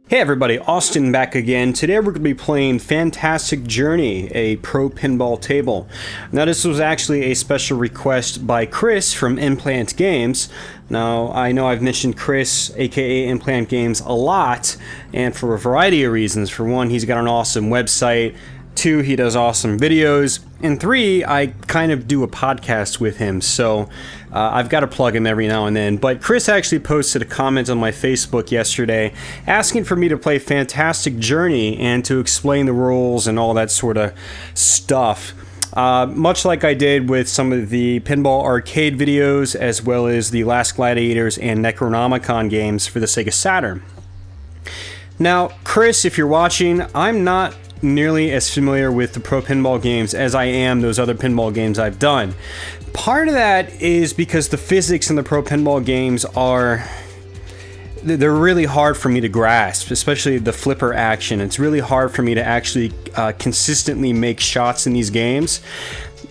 Hey everybody, Austin back again. Today we're going to be playing Fantastic Journey, a Pro Pinball table. Now this was actually a special request by Chris from Implant Games. Now I know I've mentioned Chris, aka Implant Games, a lot, and for a variety of reasons. For one, he's got an awesome website. 2, he does awesome videos. And 3, I kind of do a podcast with him, so I've got to plug him every now and then. But Chris actually posted a comment on my Facebook yesterday asking for me to play Fantastic Journey and to explain the rules and all that sort of stuff. Much like I did with some of the Pinball Arcade videos, as well as the Last Gladiators and Necronomicon games for the Sega Saturn. Now, Chris, if you're watching, I'm not nearly as familiar with the Pro Pinball games as I am those other pinball games I've done. Part of that is because the physics in the Pro Pinball games they're really hard for me to grasp, especially the flipper action. It's really hard for me to actually consistently make shots in these games.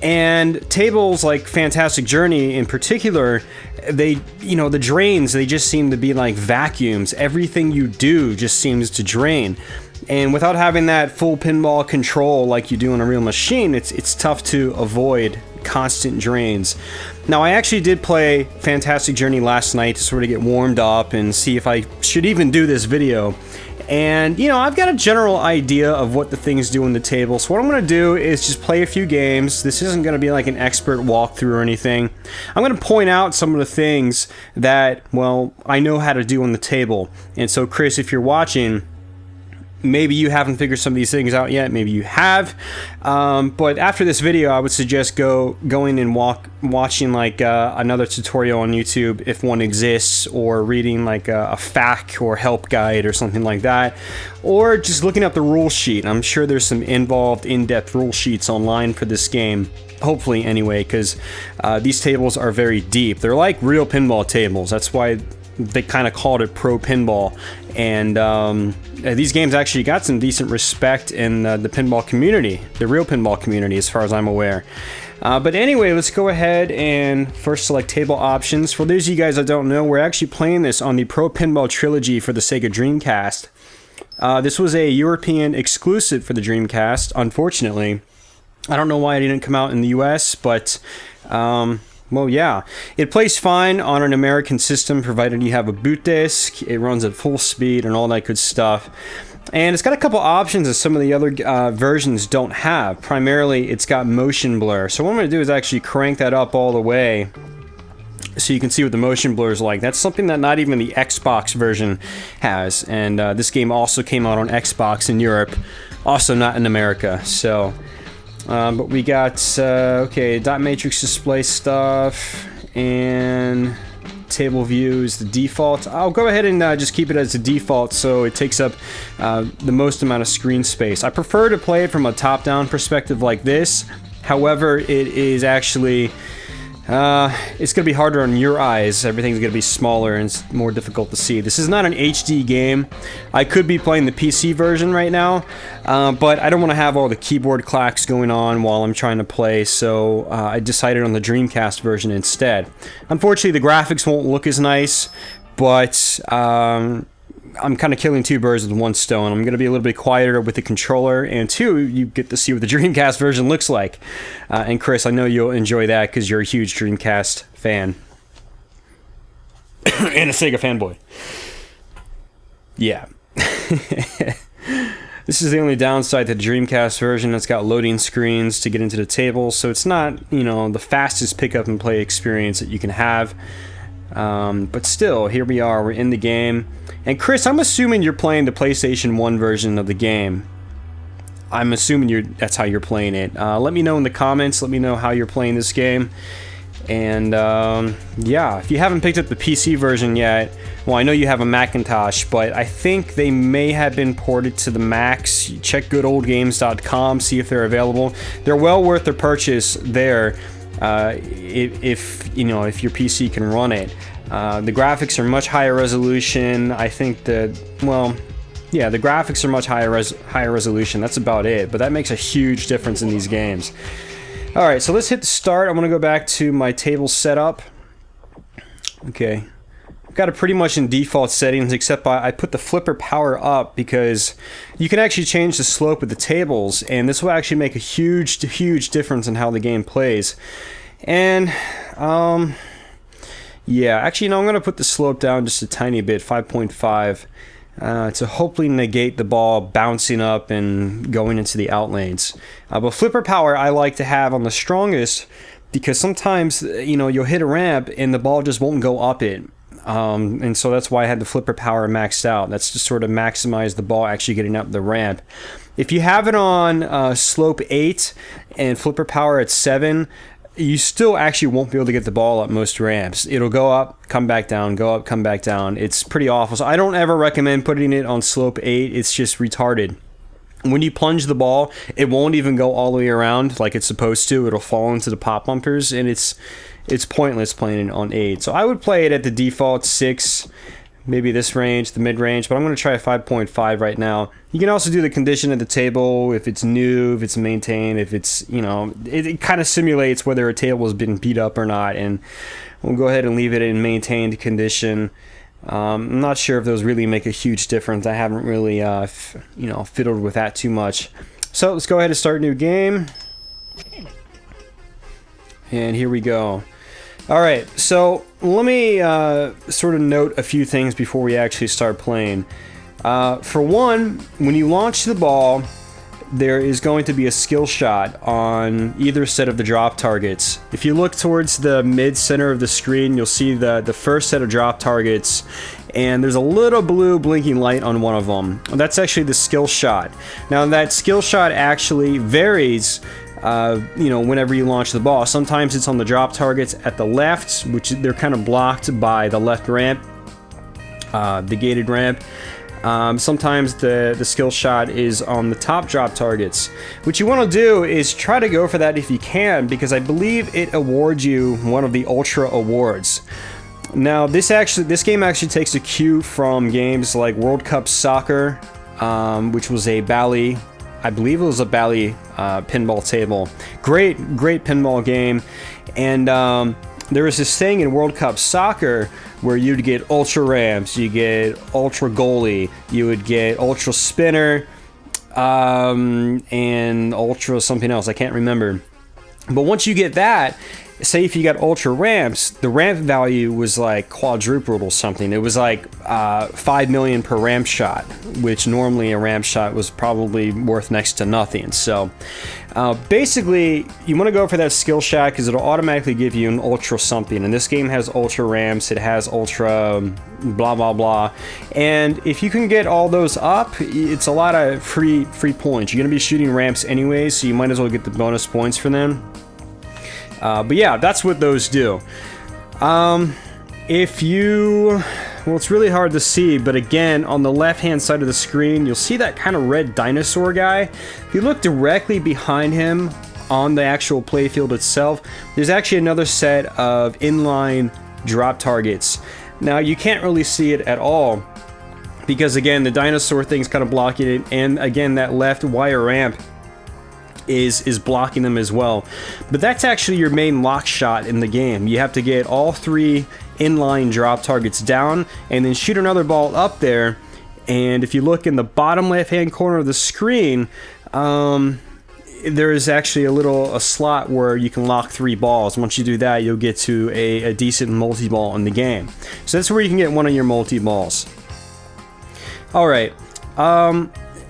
And tables like Fantastic Journey in particular, the drains, they just seem to be like vacuums. Everything you do just seems to drain. And without having that full pinball control like you do on a real machine, it's tough to avoid constant drains. Now, I actually did play Fantastic Journey last night to sort of get warmed up and see if I should even do this video. And, I've got a general idea of what the things do on the table. So what I'm going to do is just play a few games. This isn't going to be like an expert walkthrough or anything. I'm going to point out some of the things that, I know how to do on the table. And so, Chris, if you're watching, maybe you haven't figured some of these things out yet, maybe you have, but after this video I would suggest going and watching like another tutorial on YouTube if one exists, or reading like a FAQ or help guide or something like that, or just looking up the rule sheet. I'm sure there's some involved in-depth rule sheets online for this game, hopefully anyway, because these tables are very deep. They're like real pinball tables. That's why they kind of called it Pro Pinball. And these games actually got some decent respect in the pinball community, the real pinball community, as far as I'm aware. But anyway, let's go ahead and first select table options. For those of you guys that don't know, we're actually playing this on the Pro Pinball trilogy for the Sega Dreamcast. This was a European exclusive for the Dreamcast, unfortunately. I don't know why it didn't come out in the US, but well, yeah. It plays fine on an American system, provided you have a boot disk. It runs at full speed and all that good stuff. And it's got a couple options that some of the other versions don't have. Primarily, it's got motion blur. So what I'm going to do is actually crank that up all the way so you can see what the motion blur is like. That's something that not even the Xbox version has. And this game also came out on Xbox in Europe, also not in America. So but we got, okay, dot matrix display stuff, and table view is the default. I'll go ahead and just keep it as the default so it takes up the most amount of screen space. I prefer to play it from a top-down perspective like this. However, it is actually, it's going to be harder on your eyes. Everything's going to be smaller and it's more difficult to see. This is not an HD game. I could be playing the PC version right now, but I don't want to have all the keyboard clacks going on while I'm trying to play, so I decided on the Dreamcast version instead. Unfortunately, the graphics won't look as nice, but I'm kind of killing two birds with one stone. I'm going to be a little bit quieter with the controller, and 2, you get to see what the Dreamcast version looks like. And Chris, I know you'll enjoy that because you're a huge Dreamcast fan. And a Sega fanboy. Yeah. This is the only downside to the Dreamcast version. It's got loading screens to get into the table, so it's not, the fastest pick-up and play experience that you can have. But still, here we are, we're in the game. And Chris, I'm assuming you're playing the PlayStation 1 version of the game. I'm assuming that's how you're playing it. Let me know in the comments, let me know how you're playing this game. And yeah, if you haven't picked up the PC version yet, well, I know you have a Macintosh, but I think they may have been ported to the Macs. Check goodoldgames.com, see if they're available. They're well worth their purchase there. If your PC can run it. The graphics are much higher resolution. I think the graphics are much higher resolution. That's about it, but that makes a huge difference in these games. Alright, so let's hit the start. I'm going to go back to my table setup. Okay, got it pretty much in default settings, except I put the flipper power up because you can actually change the slope of the tables, and this will actually make a huge difference in how the game plays. And yeah, actually, no, I'm going to put the slope down just a tiny bit, 5.5, to hopefully negate the ball bouncing up and going into the out lanes. But flipper power I like to have on the strongest, because sometimes, you know, you'll hit a ramp and the ball just won't go up it. And so that's why I had the flipper power maxed out. That's to sort of maximize the ball actually getting up the ramp. If you have it on slope 8 and flipper power at 7, you still actually won't be able to get the ball up most ramps. It'll go up, come back down, go up, come back down. It's pretty awful. So I don't ever recommend putting it on slope 8. It's just retarded. When you plunge the ball, it won't even go all the way around like it's supposed to. It'll fall into the pop bumpers, and it's pointless playing it on 8. So I would play it at the default 6, maybe this range, the mid-range, but I'm going to try a 5.5 right now. You can also do the condition at the table, if it's new, if it's maintained, if it's, you know, it kind of simulates whether a table has been beat up or not, and we'll go ahead and leave it in maintained condition. I'm not sure if those really make a huge difference. I haven't really, you know, fiddled with that too much. So let's go ahead and start a new game. And here we go. Alright, so let me sort of note a few things before we actually start playing. For one, when you launch the ball, there is going to be a skill shot on either set of the drop targets. If you look towards the mid-center of the screen, you'll see the first set of drop targets, and there's a little blue blinking light on one of them. That's actually the skill shot. Now, that skill shot actually varies you know, whenever you launch the ball. Sometimes it's on the drop targets at the left, which they're kind of blocked by the left ramp, the gated ramp. Sometimes the skill shot is on the top drop targets. What you want to do is try to go for that if you can, because I believe it awards you one of the Ultra Awards. Now, this game actually takes a cue from games like World Cup Soccer, which was a Bally, I believe it was a Bally pinball table. Great pinball game. And there was this thing in World Cup Soccer where you'd get ultra ramps, you get ultra goalie, you would get ultra spinner, and ultra something else. I can't remember. But once you get that, say if you got ultra ramps, the ramp value was like quadrupled or something. It was like 5 million per ramp shot, which normally a ramp shot was probably worth next to nothing. So basically, you want to go for that skill shot because it'll automatically give you an ultra something. And this game has ultra ramps, it has ultra blah blah blah. And if you can get all those up, it's a lot of free points. You're going to be shooting ramps anyway, so you might as well get the bonus points for them. But yeah, that's what those do. If you... Well, it's really hard to see, but again, on the left-hand side of the screen, you'll see that kind of red dinosaur guy. If you look directly behind him on the actual playfield itself, there's actually another set of inline drop targets. Now, you can't really see it at all, because again, the dinosaur thing's kind of blocking it, and again, that left wire ramp is blocking them as well. But that's actually your main lock shot in the game. You have to get all 3 inline drop targets down and then shoot another ball up there. And if you look in the bottom left hand corner of the screen, there is actually a slot where you can lock 3 balls. Once you do that, you'll get to a decent multi-ball in the game. So that's where you can get one of your multi-balls. Alright,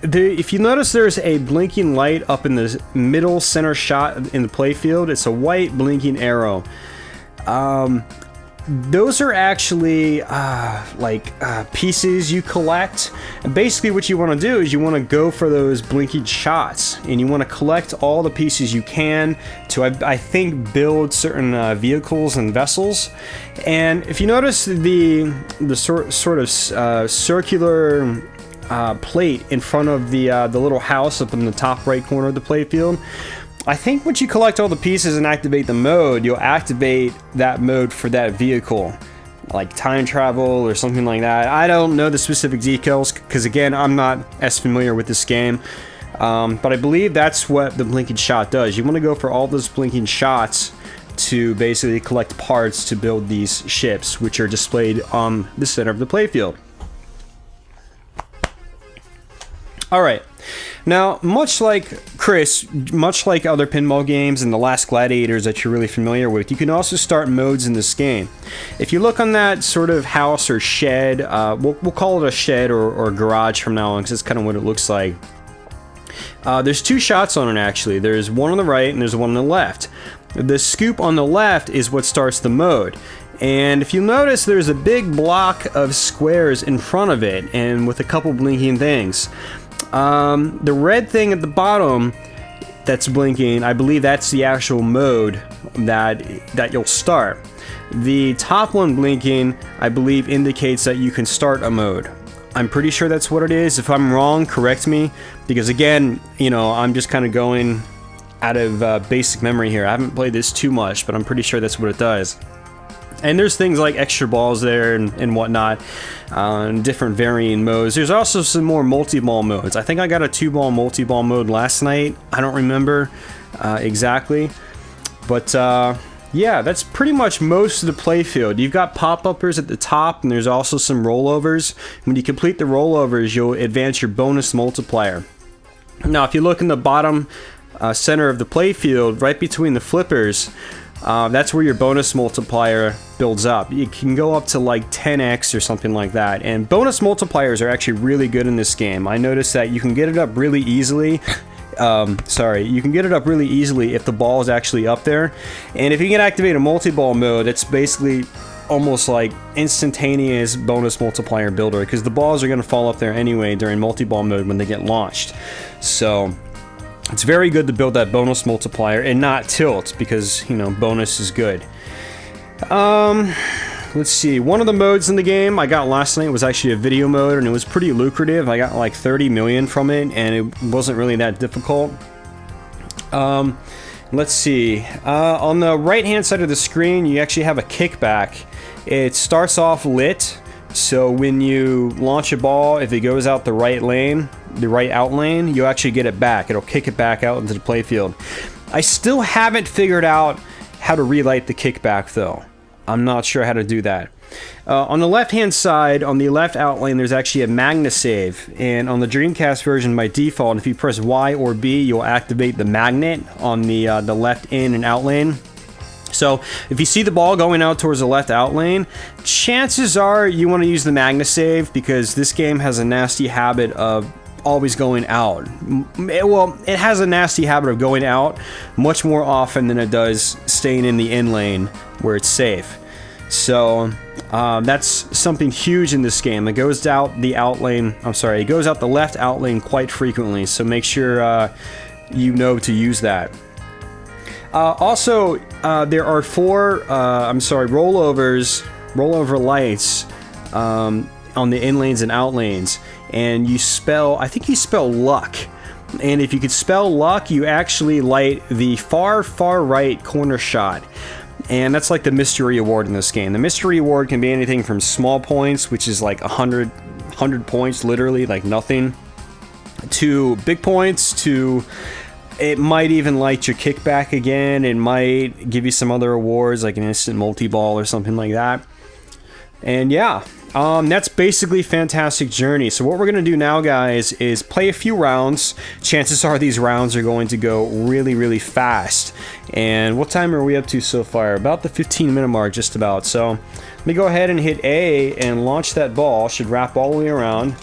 if you notice, there's a blinking light up in the middle center shot in the playfield. It's a white blinking arrow. Those are actually pieces you collect. And basically what you want to do is you want to go for those blinking shots, and you want to collect all the pieces you can to, I think, build certain vehicles and vessels. And if you notice the sort of circular plate in front of the little house up in the top right corner of the playfield, I think once you collect all the pieces and activate the mode, you'll activate that mode for that vehicle, like time travel or something like that. I don't know the specific details because, again, I'm not as familiar with this game, but I believe that's what the blinking shot does. You want to go for all those blinking shots to basically collect parts to build these ships, which are displayed on the center of the playfield. Alright, now much like Chris, much like other pinball games and The Last Gladiators that you're really familiar with, you can also start modes in this game. If you look on that sort of house or shed, we'll call it a shed or a garage from now on because that's kind of what it looks like. There's two shots on it actually. There's one on the right and there's one on the left. The scoop on the left is what starts the mode. And if you notice, there's a big block of squares in front of it and with a couple blinking things. The red thing at the bottom that's blinking, I believe that's the actual mode that you'll start. The top one blinking, I believe, indicates that you can start a mode. I'm pretty sure that's what it is. If I'm wrong, correct me, because again, you know, I'm just kind of going out of basic memory here. I haven't played this too much, but I'm pretty sure that's what it does. And there's things like extra balls there and whatnot, and different varying modes. There's also some more multi-ball modes. I think I got a 2-ball multi-ball mode last night. I don't remember exactly. But yeah, that's pretty much most of the playfield. You've got pop-uppers at the top, and there's also some rollovers. When you complete the rollovers, you'll advance your bonus multiplier. Now, if you look in the bottom center of the playfield, right between the flippers, that's where your bonus multiplier builds up. You can go up to like 10x or something like that. And bonus multipliers are actually really good in this game. I noticed that you can get it up really easily. You can get it up really easily if the ball is actually up there. And if you can activate a multi-ball mode, it's basically almost like instantaneous bonus multiplier builder, because the balls are going to fall up there anyway during multi-ball mode when they get launched. So it's very good to build that bonus multiplier and not tilt, because, you know, bonus is good. Let's see, one of the modes in the game I got last night was actually a video mode, and it was pretty lucrative. I got like 30 million from it, and it wasn't really that difficult. Let's see, on the right hand side of the screen you actually have a kickback. It starts off lit, so when you launch a ball, if it goes out the right lane, the right out lane, you actually get it back. It'll kick it back out into the playfield. I still haven't figured out how to relight the kickback though. I'm not sure how to do that. On the left hand side, on the left out lane, there's actually a Magnus Save, and on the Dreamcast version by default, if you press Y or B, you'll activate the magnet on the left in and out lane. So if you see the ball going out towards the left out lane, chances are you want to use the Magnus Save, because this game has a nasty habit of always going out. Well, it has a nasty habit of going out much more often than it does staying in the in lane where it's safe. So that's something huge in this game. It goes out the out lane. I'm sorry, it goes out the left out lane quite frequently. So make sure you know to use that. Also, there are rollover lights on the in lanes and out lanes, and I think you spell luck. And if you could spell luck, you actually light the far right corner shot. And that's like the mystery award in this game. The mystery award can be anything from small points, which is like 100 points, literally, like nothing, to big points, to it might even light your kickback again. It might give you some other awards, like an instant multi-ball or something like that. And yeah, that's basically Fantastic Journey. So what we're going to do now, guys, is play a few rounds. Chances are these rounds are going to go really fast. And what time are we up to so far? About the 15-minute mark, just about. So let me go ahead and hit A and launch that ball. Should wrap all the way around.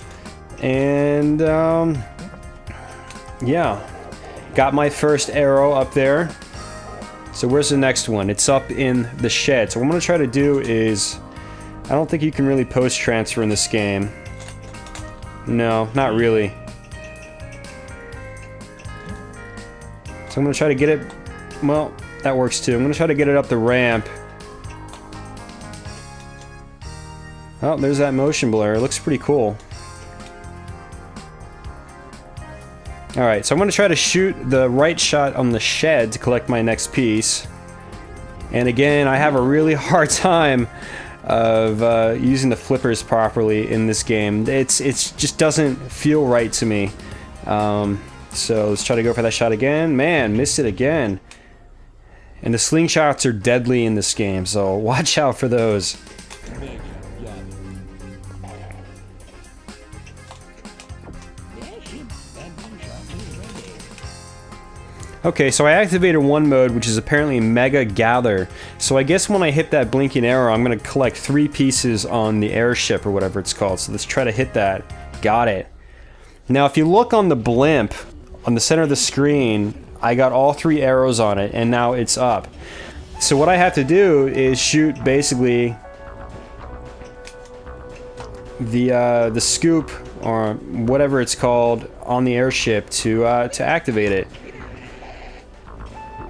And yeah, got my first arrow up there. So where's the next one? It's up in the shed. So what I'm going to try to do is, I don't think you can really post-transfer in this game. No, not really. So I'm going to try to get it... Well, that works too. I'm going to try to get it up the ramp. Oh, there's that motion blur. It looks pretty cool. Alright, so I'm going to try to shoot the right shot on the shed to collect my next piece. And again, I have a really hard time of using the flippers properly in this game. It's just doesn't feel right to me. So let's try to go for that shot again. Man, missed it again. And the slingshots are deadly in this game, so watch out for those. Okay, so I activated one mode, which is apparently Mega Gather. So I guess when I hit that blinking arrow, I'm going to collect 3 pieces on the airship or whatever it's called. So let's try to hit that. Got it. Now, if you look on the blimp, on the center of the screen, I got all 3 arrows on it, and now it's up. So what I have to do is shoot, basically, the scoop, or whatever it's called, on the airship to activate it.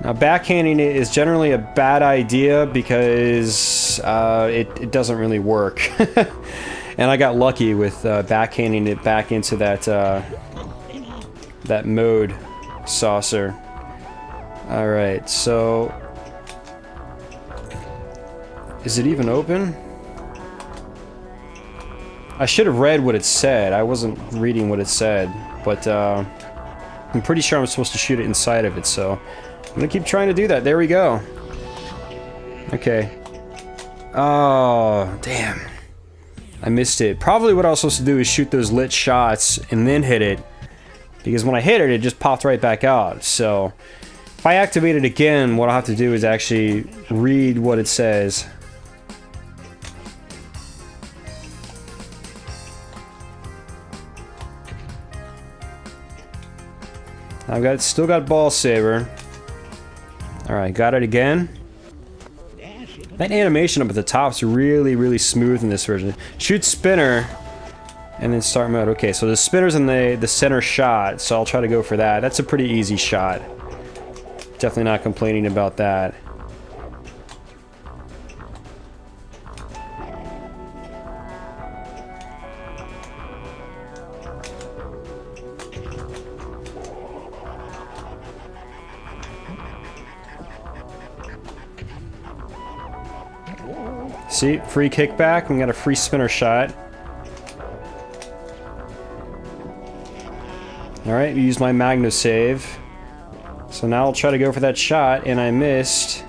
Now, backhanding it is generally a bad idea because it doesn't really work. And I got lucky with backhanding it back into that that mode saucer. Alright, so... is it even open? I should have read what it said. I wasn't reading what it said, but I'm pretty sure I'm supposed to shoot it inside of it, so... I'm gonna keep trying to do that. There we go. Okay. Oh, damn. I missed it. Probably what I was supposed to do is shoot those lit shots and then hit it. Because when I hit it, it just popped right back out. So, if I activate it again, what I'll have to do is actually read what it says. I've still got Ball Saber. Alright, got it again. That animation up at the top is really, really smooth in this version. Shoot spinner, and then start mode. Okay, so the spinner's in the center shot, so I'll try to go for that. That's a pretty easy shot. Definitely not complaining about that. See, free kickback, we got a free spinner shot. Alright, we used my Magnus Save. So now I'll try to go for that shot, and I missed.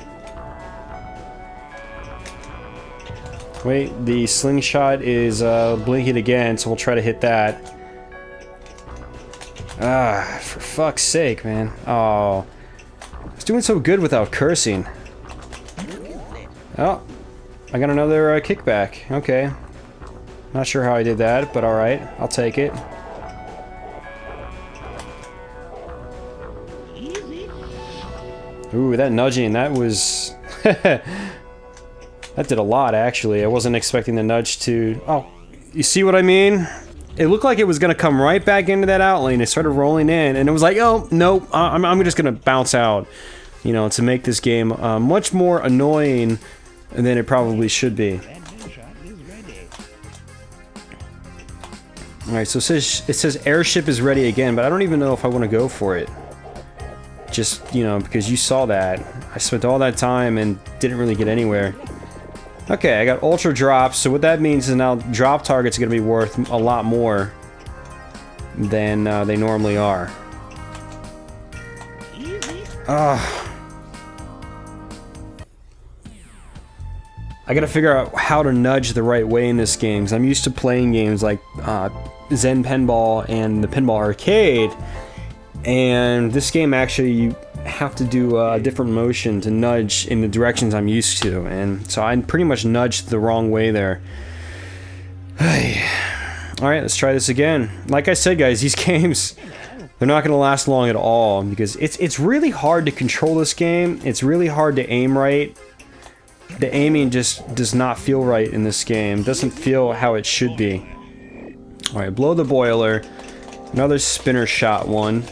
Wait, the slingshot is blinking again, so we'll try to hit that. Ah, for fuck's sake, man. Oh. I was doing so good without cursing. Oh. I got another kickback. Okay. Not sure how I did that, but alright. I'll take it. Ooh, that nudging, that was... that did a lot, actually. I wasn't expecting the nudge to... Oh, you see what I mean? It looked like it was going to come right back into that outlane. It started rolling in, and it was like, oh, nope, I'm just going to bounce out. You know, to make this game much more annoying than it probably should be. Alright, so it says airship is ready again, but I don't even know if I want to go for it. Just, you know, because you saw that. I spent all that time and didn't really get anywhere. Okay, I got ultra drops, so what that means is now drop targets are going to be worth a lot more than they normally are. Ugh. I gotta figure out how to nudge the right way in this game, because I'm used to playing games like Zen Pinball and the Pinball Arcade, and this game actually you have to do a different motion to nudge in the directions I'm used to, and so I pretty much nudged the wrong way there. Alright, let's try this again. Like I said, guys, these games, they're not gonna last long at all, because it's really hard to control this game. It's really hard to aim right. The aiming just does not feel right in this game. It doesn't feel how it should be. Alright, blow the boiler. Another spinner shot one.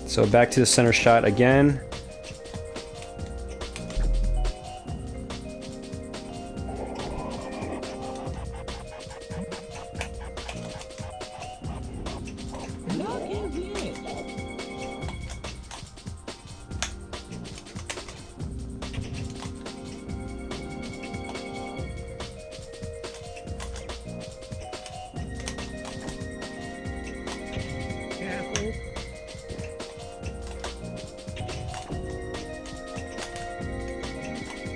So back to the center shot again.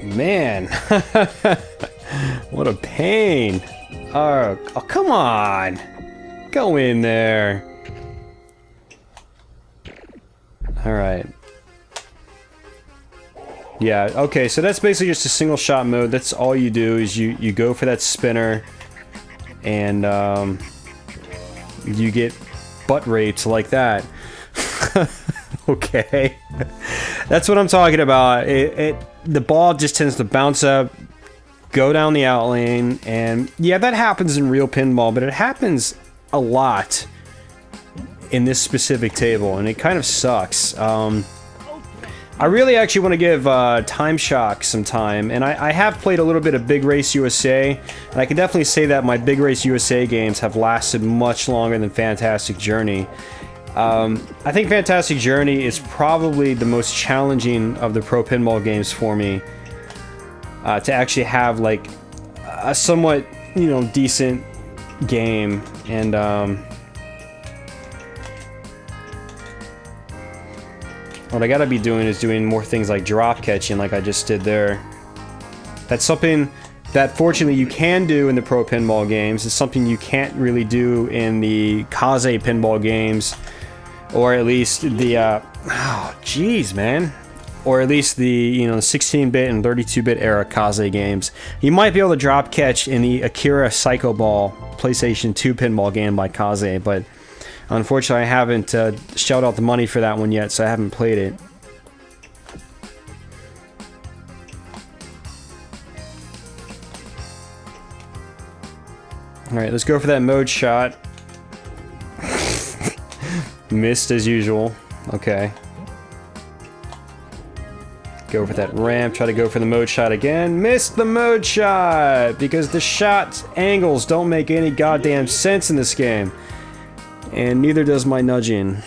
Man. What a pain. Oh, come on. Go in there. Alright. Yeah, okay, so that's basically just a single shot mode. That's all you do is you go for that spinner and you get butt raped like that. Okay. That's what I'm talking about. The ball just tends to bounce up, go down the out lane, and yeah, that happens in real pinball, but it happens a lot in this specific table, and it kind of sucks. I really actually want to give Time Shock some time, and I have played a little bit of Big Race USA, and I can definitely say that my Big Race USA games have lasted much longer than Fantastic Journey. I think Fantastic Journey is probably the most challenging of the Pro Pinball games for me, to actually have like a somewhat, you know, decent game. And what I gotta be doing is doing more things like drop catching like I just did there. That's something that fortunately you can do in the Pro Pinball games. It's something you can't really do in the Kaze Pinball games, or at least the oh jeez, man, or at least the, you know, 16-bit and 32-bit era Kaze games. You might be able to drop catch in the Akira Psycho Ball PlayStation 2 pinball game by Kaze, but unfortunately I haven't shelled out the money for that one yet, so I haven't played it. Alright, let's go for that mode shot. Missed as usual. Okay. Go for that ramp, try to go for the mode shot again. Missed the mode shot! Because the shot angles don't make any goddamn sense in this game. And neither does my nudging.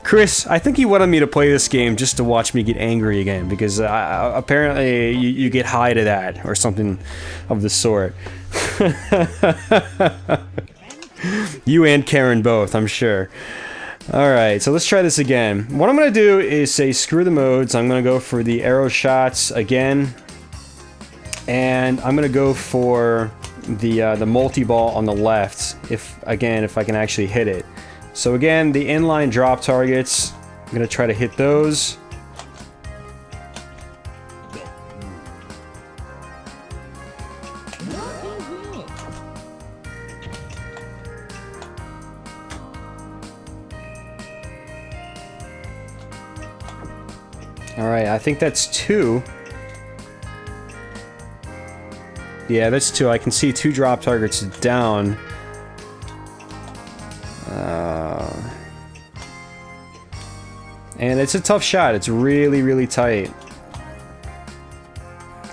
Chris, I think he wanted me to play this game just to watch me get angry again, because apparently you get high to that, or something of the sort. You and Karen both, I'm sure. Alright, so let's try this again. What I'm going to do is say screw the modes. I'm going to go for the arrow shots again. And I'm going to go for the multi-ball on the left, if I can actually hit it. So again, the inline drop targets, I'm going to try to hit those. Alright, I think that's 2. Yeah, that's 2. I can see 2 drop targets down. And it's a tough shot. It's really, really tight.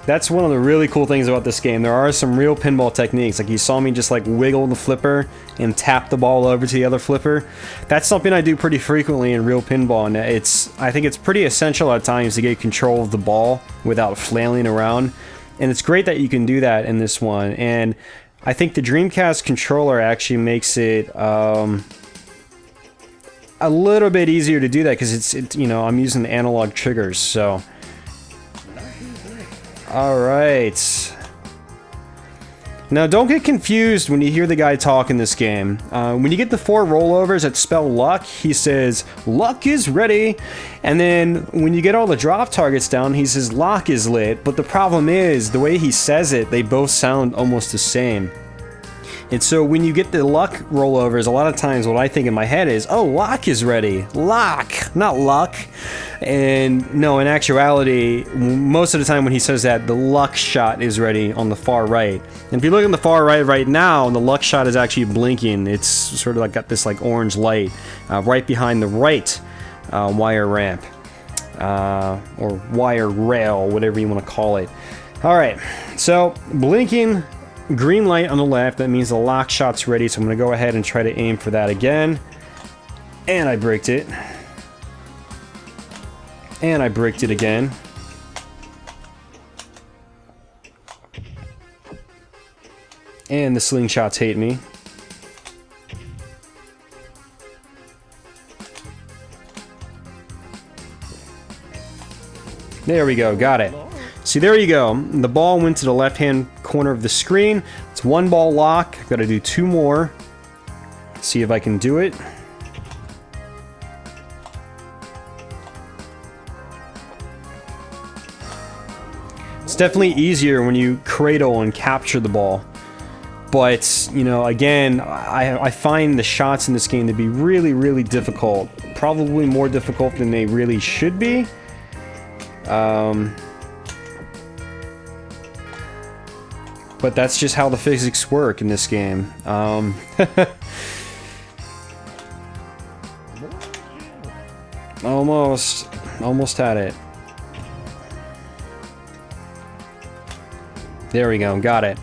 That's one of the really cool things about this game. There are some real pinball techniques. Like you saw me just like wiggle the flipper and tap the ball over to the other flipper. That's something I do pretty frequently in real pinball, and I think it's pretty essential at times to get control of the ball without flailing around. And it's great that you can do that in this one. And I think the Dreamcast controller actually makes it a little bit easier to do that, because it's you know, I'm using the analog triggers, so. Alright. Now don't get confused when you hear the guy talk in this game. When you get the 4 rollovers that spell luck, he says, "Luck is ready." And then when you get all the drop targets down, he says, "Lock is lit." But the problem is, the way he says it, they both sound almost the same. And so when you get the luck rollovers, a lot of times what I think in my head is, oh, lock is ready. Lock, not luck. And no, in actuality, most of the time when he says that, the luck shot is ready on the far right. And if you look on the far right now, the luck shot is actually blinking. It's sort of like got this like orange light right behind the right wire ramp. Or wire rail, whatever you want to call it. Alright, so blinking green light on the left, that means the lock shot's ready, so I'm going to go ahead and try to aim for that again. And I bricked it. And I bricked it again. And the slingshots hate me. There we go, got it. See, there you go. The ball went to the left-hand corner of the screen. It's one ball lock. I've got to do 2 more. See if I can do it. It's definitely easier when you cradle and capture the ball. But, you know, again, I find the shots in this game to be really, really difficult. Probably more difficult than they really should be. But that's just how the physics work in this game. Almost had it. There we go, got it.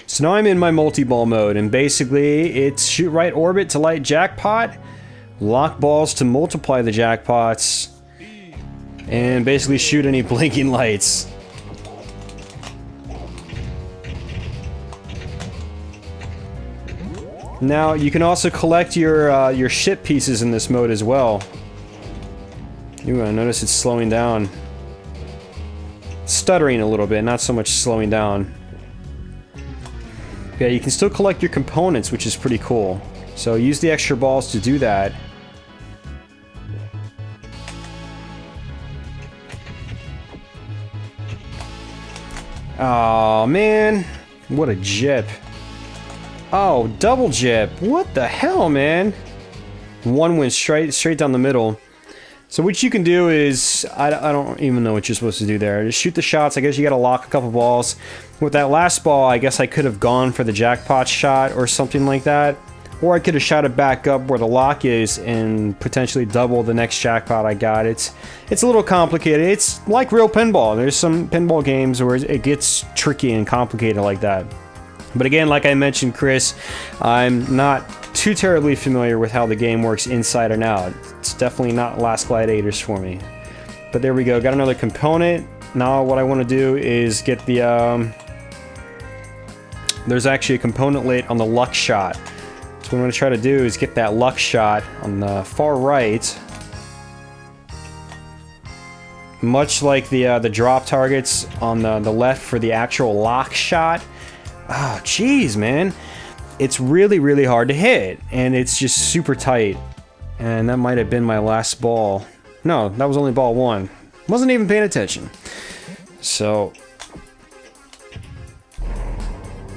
So now I'm in my multi-ball mode, and basically it's shoot right orbit to light jackpot, lock balls to multiply the jackpots, and basically shoot any blinking lights. Now you can also collect your ship pieces in this mode as well. Ooh, I notice it's slowing down. Stuttering a little bit, not so much slowing down. Yeah, you can still collect your components, which is pretty cool. So use the extra balls to do that. Oh man, what a jip. Oh, double jip. What the hell, man? One went straight down the middle. So what you can do is, I don't even know what you're supposed to do there. Just shoot the shots. I guess you gotta lock a couple balls. With that last ball, I guess I could have gone for the jackpot shot or something like that. Or I could have shot it back up where the lock is and potentially double the next jackpot I got. It's a little complicated. It's like real pinball. There's some pinball games where it gets tricky and complicated like that. But again, like I mentioned, Chris, I'm not too terribly familiar with how the game works inside and out. It's definitely not Last Gladiators for me. But there we go, got another component. Now what I want to do is get the, there's actually a component lit on the luck shot. So what I'm going to try to do is get that luck shot on the far right. Much like the drop targets on the left for the actual lock shot. Oh, jeez, man. It's really, really hard to hit, and it's just super tight. And that might have been my last ball. No, that was only ball 1. Wasn't even paying attention. So,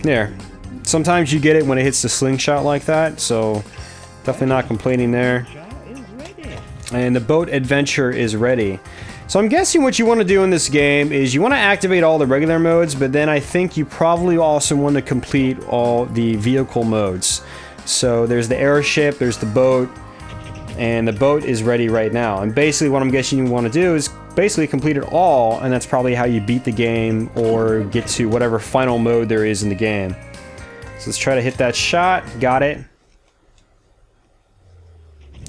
there. Sometimes you get it when it hits the slingshot like that, so definitely not complaining there. And the boat adventure is ready. So I'm guessing what you want to do in this game is you want to activate all the regular modes, but then I think you probably also want to complete all the vehicle modes. So there's the airship, there's the boat, and the boat is ready right now. And basically what I'm guessing you want to do is basically complete it all, and that's probably how you beat the game or get to whatever final mode there is in the game. So let's try to hit that shot. Got it.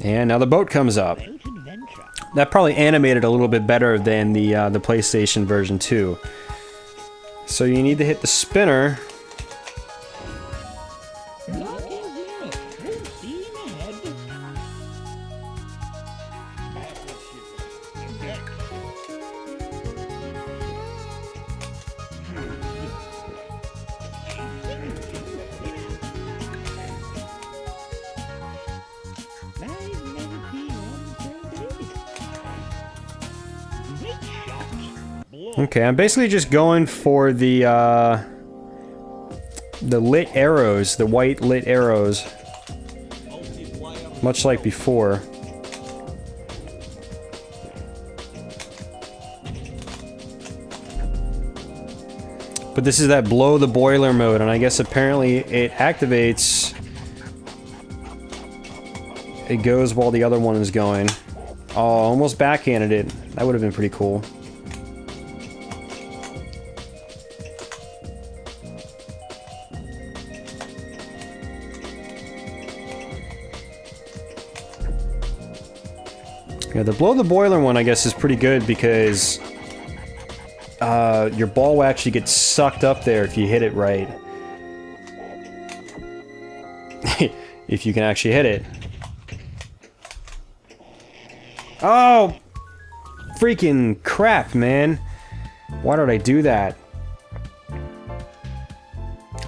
And now the boat comes up. That probably animated a little bit better than the PlayStation version 2. So you need to hit the spinner. Okay, I'm basically just going for the lit arrows, the white lit arrows, much like before. But this is that blow the boiler mode, and I guess apparently it activates. It goes while the other one is going. Oh, almost backhanded it. That would have been pretty cool. Yeah, the blow the boiler one, I guess, is pretty good because your ball will actually get sucked up there if you hit it right. If you can actually hit it. Oh! freaking crap, man. Why did I do that?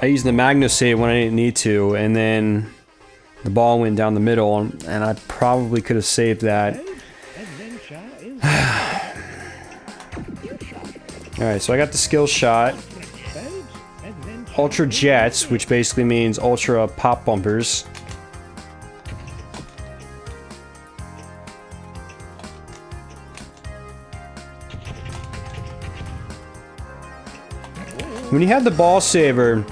I used the Magnus Save when I didn't need to, and then the ball went down the middle, and I probably could have saved that. Alright, so I got the skill shot. Ultra Jets, which basically means ultra pop bumpers. When you have the ball saver,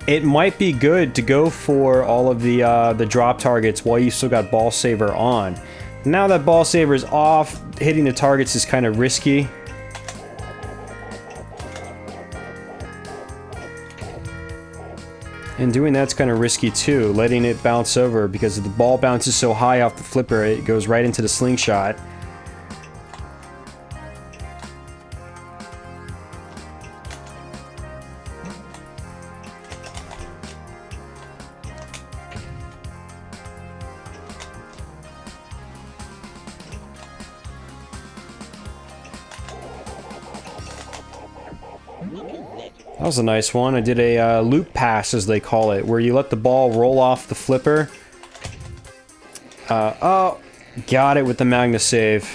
it might be good to go for all of the drop targets while you still got ball saver on. Now that ball saver is off, hitting the targets is kind of risky. And doing that's kind of risky too, letting it bounce over, because if the ball bounces so high off the flipper, it goes right into the slingshot. That was a nice one. I did a loop pass, as they call it, where you let the ball roll off the flipper. Oh, got it with the Magnus Save.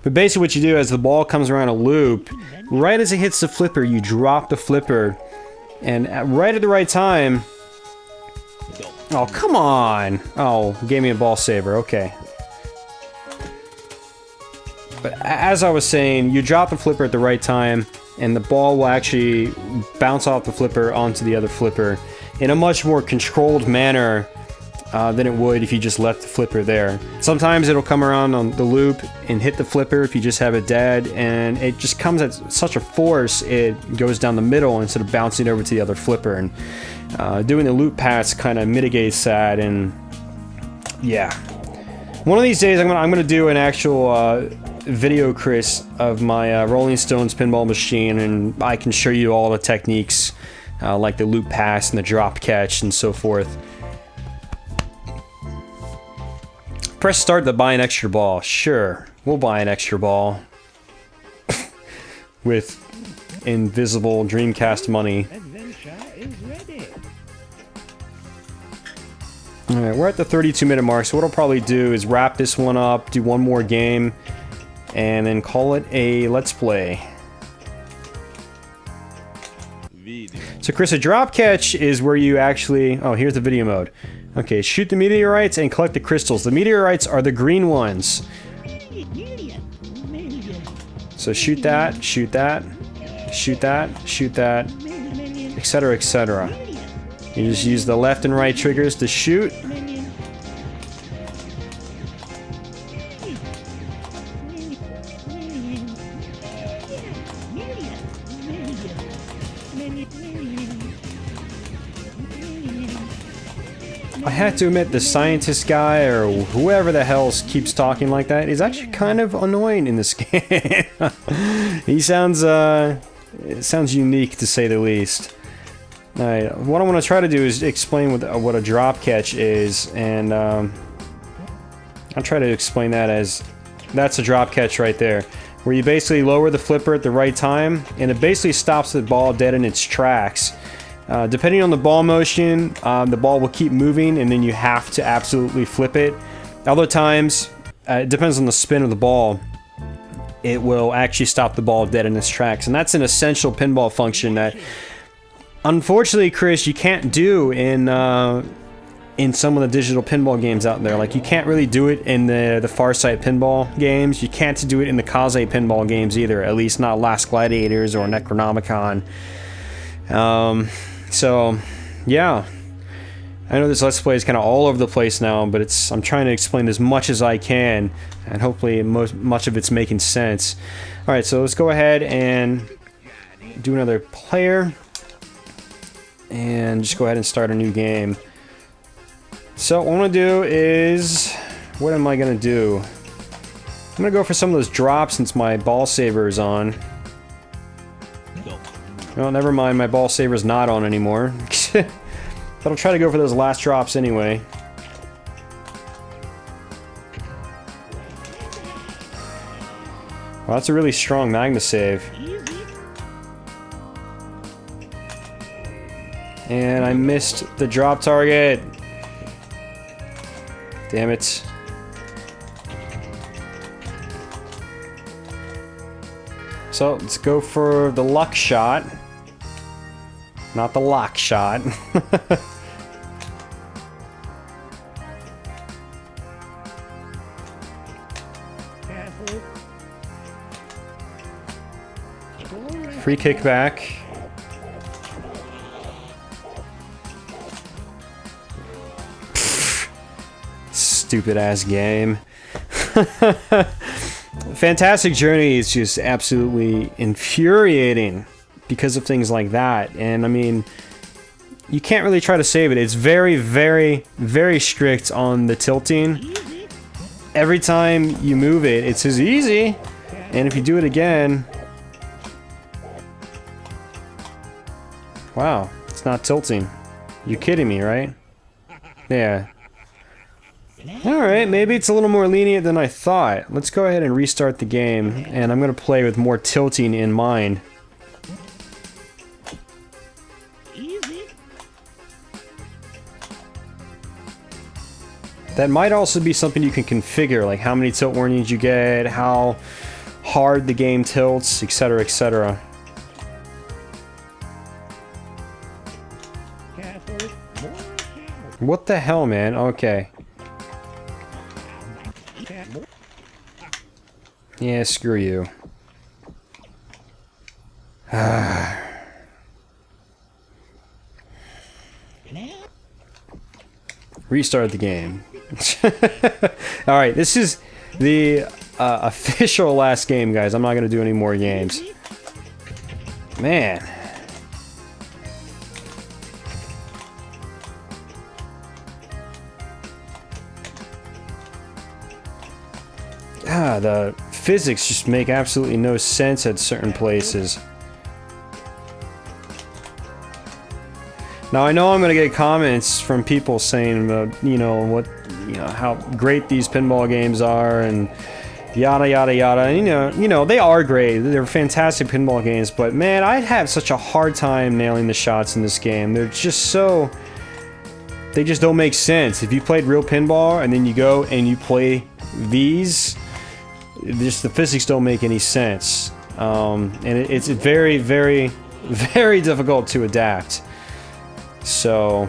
But basically what you do is the ball comes around a loop, right as it hits the flipper, you drop the flipper, and right at the right time... Oh, come on! Oh, gave me a ball saver, okay. But as I was saying, you drop the flipper at the right time, and the ball will actually bounce off the flipper onto the other flipper in a much more controlled manner than it would if you just left the flipper there. Sometimes it'll come around on the loop and hit the flipper if you just have it dead, and it just comes at such a force it goes down the middle instead of bouncing over to the other flipper. And doing the loop pass kind of mitigates that, and yeah. One of these days I'm gonna do an actual video, Chris, of my Rolling Stones pinball machine, and I can show you all the techniques like the loop pass and the drop catch and so forth. Press start to buy an extra ball. Sure, we'll buy an extra ball with invisible Dreamcast money. Alright, we're at the 32-minute mark, so what I'll probably do is wrap this one up, do one more game, and then call it a Let's Play. So Chris, a drop catch is where you actually... Oh, here's the video mode. Okay, shoot the meteorites and collect the crystals. The meteorites are the green ones. So shoot that, shoot that, shoot that, shoot that, etc., etc. You just use the left and right triggers to shoot. I have to admit, the scientist guy, or whoever the hell keeps talking like that, is actually kind of annoying in this game. He sounds, it sounds unique, to say the least. Alright, what I want to try to do is explain what a drop catch is, and I'll try to explain that as, that's a drop catch right there, where you basically lower the flipper at the right time, and it basically stops the ball dead in its tracks. Depending on the ball motion, the ball will keep moving, and then you have to absolutely flip it. Other times, it depends on the spin of the ball, it will actually stop the ball dead in its tracks, and that's an essential pinball function that, unfortunately, Chris, you can't do in some of the digital pinball games out there. Like, you can't really do it in the Farsight pinball games. You can't do it in the Kaze pinball games either, at least not Last Gladiators or Necronomicon. So, yeah. I know this Let's Play is kind of all over the place now, but I'm trying to explain as much as I can, and hopefully much of it's making sense. Alright, so let's go ahead and do another player, and just go ahead and start a new game. So what I want to do is... What am I going to do? I'm going to go for some of those drops since my ball saver is on. Well, never mind, my ball saver's not on anymore. But I'll try to go for those last drops anyway. Well, that's a really strong Magnus Save. And I missed the drop target. Damn it. So let's go for the luck shot. Not the lock shot. Free kickback. Stupid ass game. Fantastic Journey is just absolutely infuriating because of things like that. And I mean, you can't really try to save it. It's very, very, very strict on the tilting. Every time you move it, it says easy. And if you do it again... Wow, it's not tilting. You're kidding me, right? Yeah. Alright, maybe it's a little more lenient than I thought. Let's go ahead and restart the game, and I'm going to play with more tilting in mind. That might also be something you can configure, like how many tilt warnings you get, how hard the game tilts, etc., etc. What the hell, man? Okay. Yeah, screw you. Restart the game. Alright, this is the official last game, guys. I'm not going to do any more games. Man. The physics just make absolutely no sense at certain places. Now I know I'm gonna get comments from people saying about, you know, how great these pinball games are and yada yada yada. And, you know, they are great. They're fantastic pinball games, but man, I'd have such a hard time nailing the shots in this game. They're just so... They just don't make sense. If you played real pinball and then you go and you play these, just the physics don't make any sense. And it's very, very, very difficult to adapt. So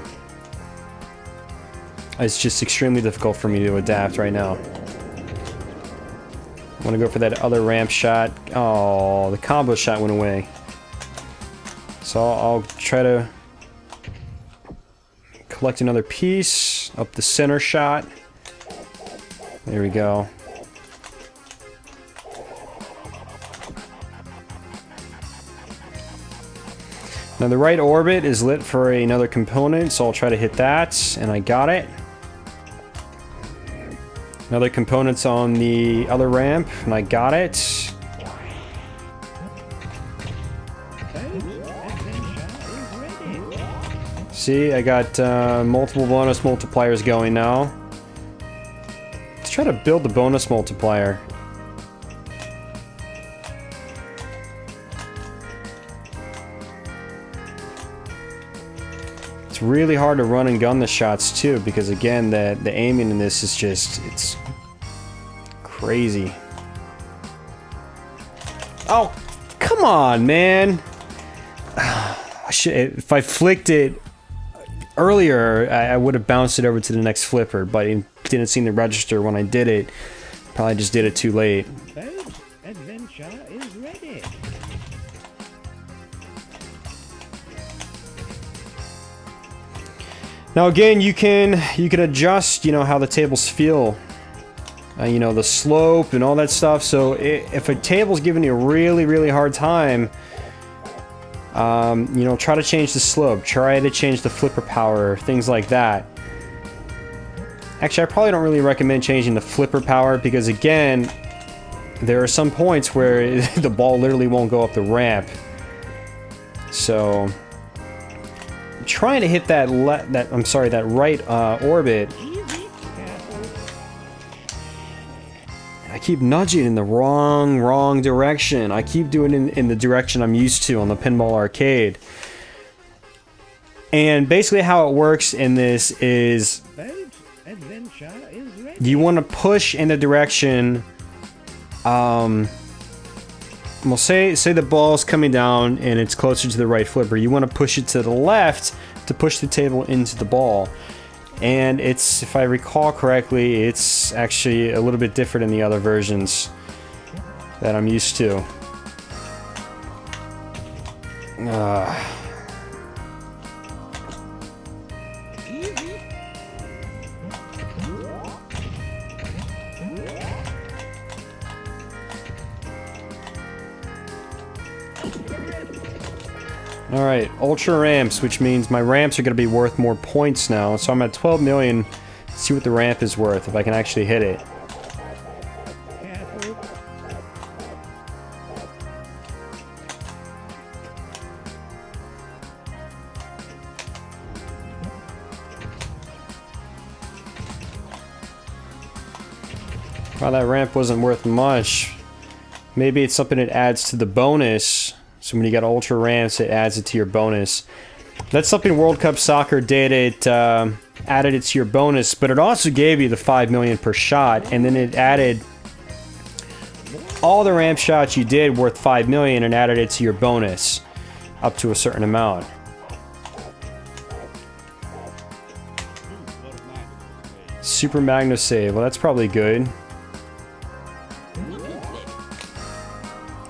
it's just extremely difficult for me to adapt right now. I want to go for that other ramp shot. Oh, the combo shot went away. So I'll try to collect another piece up the center shot. There we go. Now the right orbit is lit for another component, so I'll try to hit that, and I got it. Another component's on the other ramp, and I got it. See, I got multiple bonus multipliers going now. Let's try to build the bonus multiplier. It's really hard to run and gun the shots too, because again, the aiming in this is just, it's crazy. Oh, come on, man. If I flicked it earlier, I would have bounced it over to the next flipper, but it didn't seem to register when I did it. Probably just did it too late. Adventure is ready. Now again, you can adjust, you know, how the tables feel, you know, the slope and all that stuff. So if a table's giving you a really, really hard time, you know, try to change the slope, try to change the flipper power, things like that. Actually, I probably don't really recommend changing the flipper power because again, there are some points where the ball literally won't go up the ramp. So trying to hit that right orbit. I keep nudging in the wrong direction. I keep doing it in the direction I'm used to on the Pinball Arcade. And basically how it works in this is you want to push in the direction, well, say the ball's coming down and it's closer to the right flipper. You want to push it to the left to push the table into the ball. And it's, if I recall correctly, it's actually a little bit different in the other versions that I'm used to. Alright, ultra ramps, which means my ramps are going to be worth more points now. So I'm at 12 million. Let's see what the ramp is worth, if I can actually hit it. Wow, that ramp wasn't worth much. Maybe it's something that adds to the bonus. So when you got ultra ramps, it adds it to your bonus. That's something World Cup Soccer did. It added it to your bonus, but it also gave you the 5 million per shot, and then it added all the ramp shots you did worth 5 million and added it to your bonus up to a certain amount. Super Magnus Save. Well, that's probably good.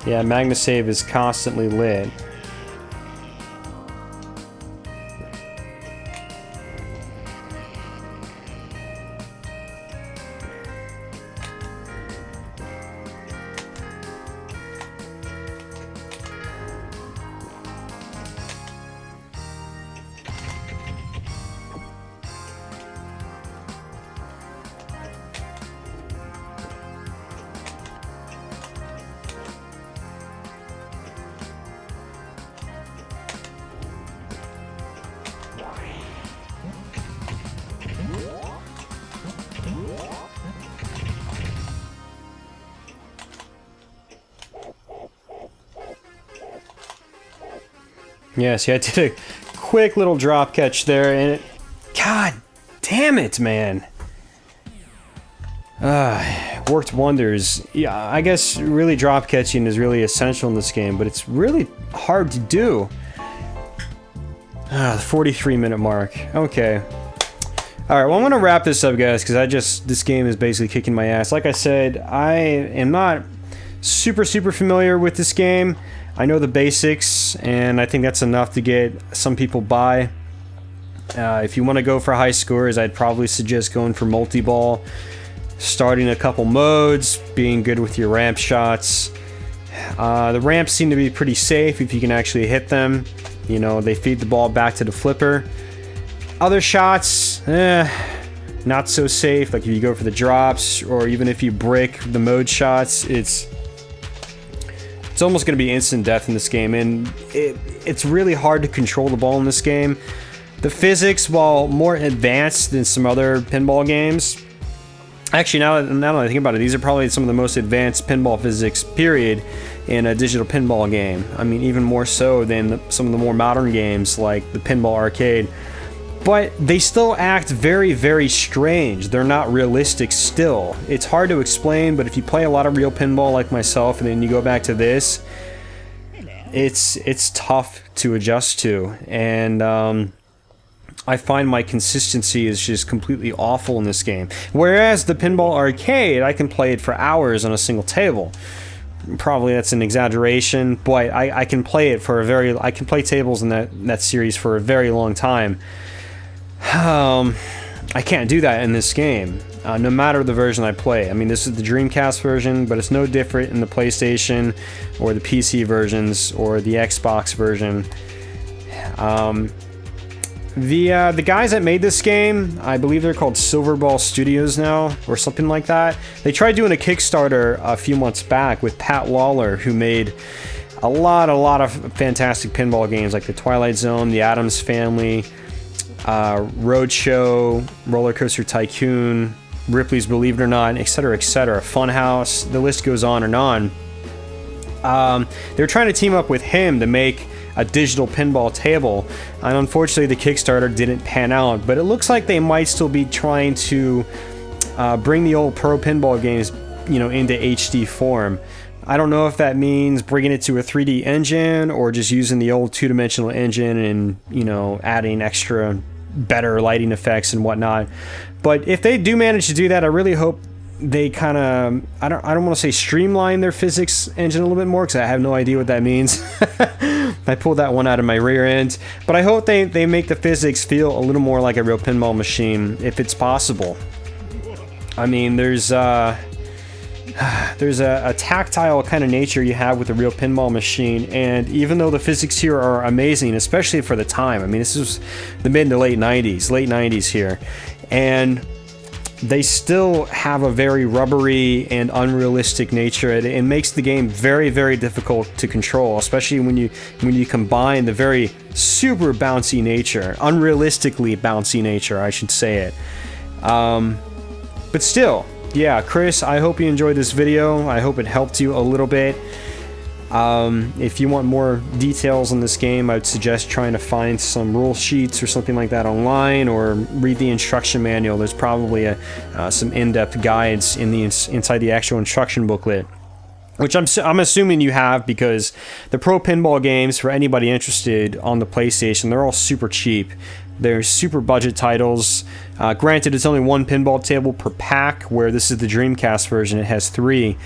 Yeah, Magnus Save is constantly lit. Yeah, see, I did a quick little drop catch there, and it... God damn it, man! Worked wonders. Yeah, I guess really drop catching is really essential in this game, but it's really hard to do. The 43-minute mark. Okay. Alright, well, I'm gonna wrap this up, guys, because this game is basically kicking my ass. Like I said, I am not super familiar with this game. I know the basics, and I think that's enough to get some people by. If you want to go for high scores, I'd probably suggest going for multi-ball, starting a couple modes, being good with your ramp shots. The ramps seem to be pretty safe if you can actually hit them. You know, they feed the ball back to the flipper. Other shots, not so safe. Like if you go for the drops, or even if you brick the mode shots, it's almost going to be instant death in this game, and it's really hard to control the ball in this game. The physics, while more advanced than some other pinball games, actually now that I think about it, these are probably some of the most advanced pinball physics, period, in a digital pinball game. I mean, even more so than some of the more modern games like the Pinball Arcade. But they still act very strange. They're not realistic still. It's hard to explain, but if you play a lot of real pinball like myself and then you go back to this, it's tough to adjust to. And I find my consistency is just completely awful in this game. Whereas the Pinball Arcade, I can play it for hours on a single table. Probably that's an exaggeration, but I can play it for I can play tables in that series for a very long time. I can't do that in this game, no matter the version I play. I mean, this is the Dreamcast version, but it's no different in the PlayStation or the PC versions or the Xbox version. The guys that made this game, I believe they're called Silverball Studios now, or something like that. They tried doing a Kickstarter a few months back with Pat Lawler, who made a lot of fantastic pinball games like the Twilight Zone, the Addams Family, Roadshow, Roller Coaster Tycoon, Ripley's Believe It or Not, etc., etc., Funhouse, the list goes on and on. They're trying to team up with him to make a digital pinball table, and unfortunately the Kickstarter didn't pan out, but it looks like they might still be trying to bring the old Pro Pinball games, you know, into HD form. I don't know if that means bringing it to a 3D engine or just using the old two-dimensional engine and, you know, adding extra better lighting effects and whatnot. But if they do manage to do that, I really hope they kind of, I don't want to say streamline their physics engine a little bit more, because I have no idea what that means. I pulled that one out of my rear end. But I hope they make the physics feel a little more like a real pinball machine, if it's possible. I mean, there's a tactile kind of nature you have with a real pinball machine, and even though the physics here are amazing, especially for the time, I mean, this is the mid to late 90s here, and they still have a very rubbery and unrealistic nature. It makes the game very, very difficult to control, especially when you combine the very super bouncy nature, unrealistically bouncy nature, I should say it. But still, yeah, Chris, I hope you enjoyed this video. I hope it helped you a little bit. If you want more details on this game, I would suggest trying to find some rule sheets or something like that online, or read the instruction manual. There's probably some in-depth guides inside the actual instruction booklet, which I'm assuming you have, because the Pro Pinball games, for anybody interested on the PlayStation, they're all super cheap. They're super budget titles. Granted, it's only one pinball table per pack, where this is the Dreamcast version. It has 3.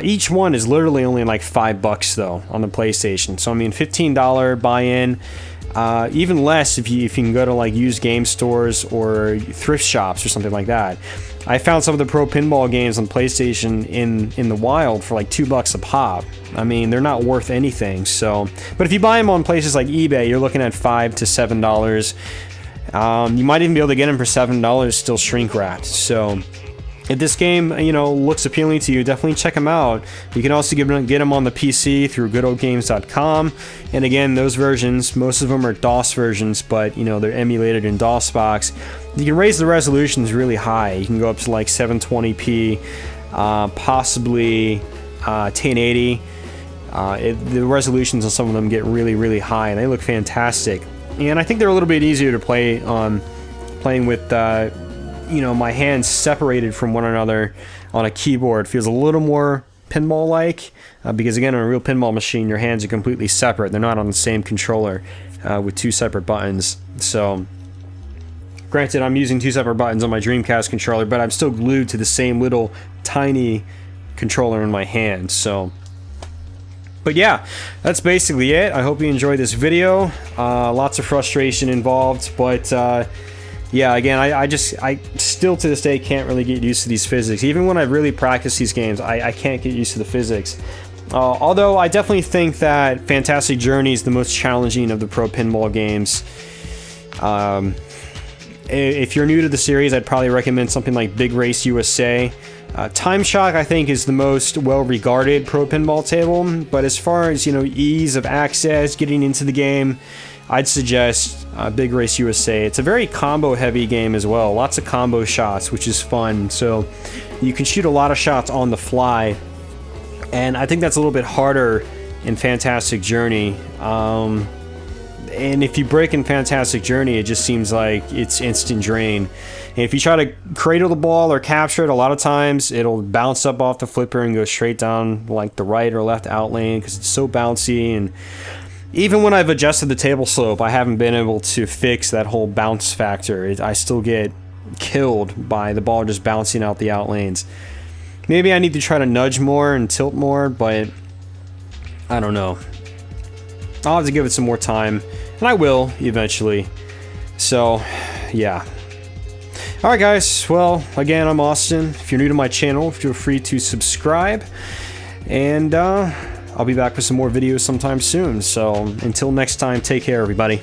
Each one is literally only like $5 though on the PlayStation. So I mean, $15 buy-in, even less if you can go to like used game stores or thrift shops or something like that. I found some of the Pro Pinball games on PlayStation in the wild for like $2 a pop. I mean, they're not worth anything. So, but if you buy them on places like eBay, you're looking at $5 to $7. You might even be able to get them for $7 still shrink wrapped. So, if this game, you know, looks appealing to you, definitely check them out. You can also get them on the PC through goodoldgames.com. And again, those versions, most of them are DOS versions, but, you know, they're emulated in DOSBox. You can raise the resolutions really high. You can go up to like 720p, possibly 1080. The resolutions on some of them get really, really high, and they look fantastic. And I think they're a little bit easier to play on, playing with you know, my hands separated from one another on a keyboard. Feels a little more pinball-like, because again, on a real pinball machine, your hands are completely separate. They're not on the same controller with 2 separate buttons. So, granted, I'm using 2 separate buttons on my Dreamcast controller, but I'm still glued to the same little tiny controller in my hand. So, but yeah, that's basically it. I hope you enjoyed this video. Lots of frustration involved, but yeah, again, I still to this day can't really get used to these physics. Even when I really practice these games, I can't get used to the physics. Although I definitely think that Fantastic Journey is the most challenging of the Pro Pinball games. If you're new to the series, I'd probably recommend something like Big Race USA. Time Shock, I think, is the most well-regarded Pro Pinball table, but as far as, you know, ease of access, getting into the game, I'd suggest Big Race USA. It's a very combo-heavy game as well. Lots of combo shots, which is fun. So you can shoot a lot of shots on the fly, and I think that's a little bit harder in Fantastic Journey. And if you break in Fantastic Journey, it just seems like it's instant drain. And if you try to cradle the ball or capture it, a lot of times it'll bounce up off the flipper and go straight down like the right or left out lane, because it's so bouncy. And even when I've adjusted the table slope, I haven't been able to fix that whole bounce factor. I still get killed by the ball just bouncing out the out lanes. Maybe I need to try to nudge more and tilt more, but I don't know. I'll have to give it some more time, and I will eventually. So, yeah. Alright guys, well, again, I'm Austin. If you're new to my channel, feel free to subscribe, and I'll be back with some more videos sometime soon. So, until next time, take care, everybody.